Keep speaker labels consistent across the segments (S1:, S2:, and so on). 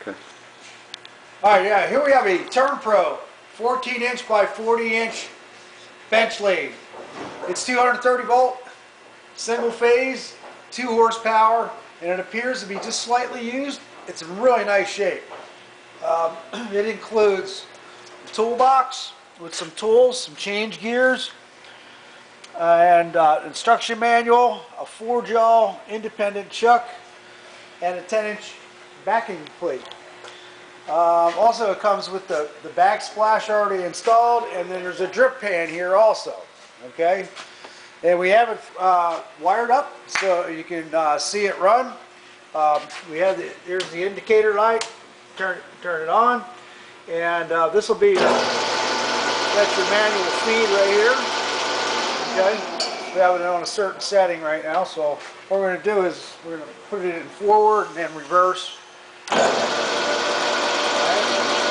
S1: Okay.
S2: Alright, yeah, here we have a Turnpro 14-inch by 40-inch bench lathe. It's 230 volt, single phase, 2 horsepower, and it appears to be just slightly used. It's in really nice shape. It includes a toolbox with some tools, some change gears, and instruction manual, a 4-jaw independent chuck, and a 10-inch backing plate. Also, it comes with the backsplash already installed, and then there's a drip pan here also. Okay, and we have it wired up so you can see it run. We have here's the indicator light. Turn it on, and this will be that's your manual feed right here. Okay, we have it on a certain setting right now. So what we're going to do is we're going to put it in forward and then reverse.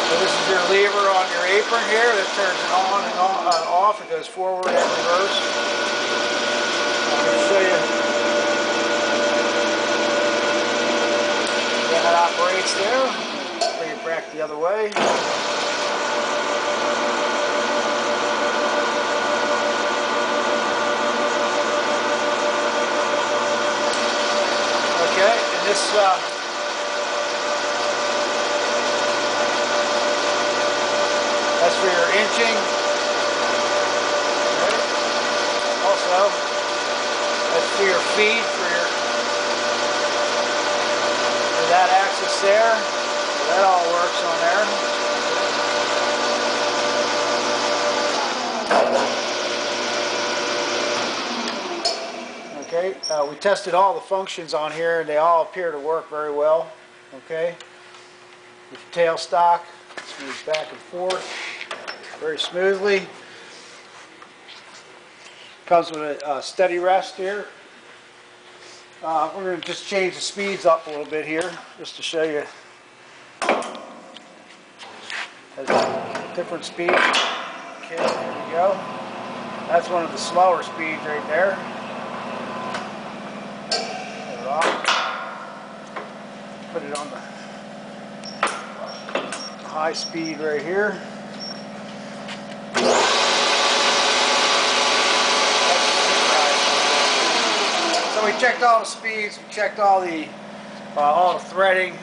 S2: So this is your lever on your apron here that turns it on and off. It goes forward and reverse. I'm going to show you how it operates there. Bring it back the other way. Okay, and this that's for your inching. Okay. Also, that's for your feed for that axis there. So that all works on there. Okay, we tested all the functions on here, and they all appear to work very well. Okay, with tail stock, it moves back and forth very smoothly. Comes with a steady rest here. We're going to just change the speeds up a little bit here, just to show you. Has different speeds. Okay, there we go. That's one of the slower speeds right there. Turn it off. Put it on the high speed right here. So we checked all the speeds, we checked all the threading,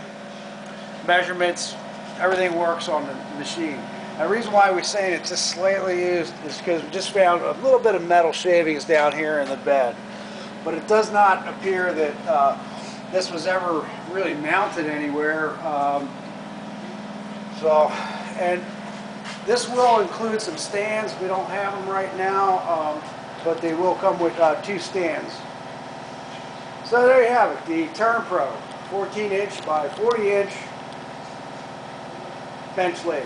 S2: measurements, everything works on the machine. And the reason why we're saying it's just slightly used is because we just found a little bit of metal shavings down here in the bed. But it does not appear that this was ever really mounted anywhere. And this will include some stands. We don't have them right now, but they will come with 2 stands. So there you have it, the Turnpro 14-inch by 40-inch bench lathe.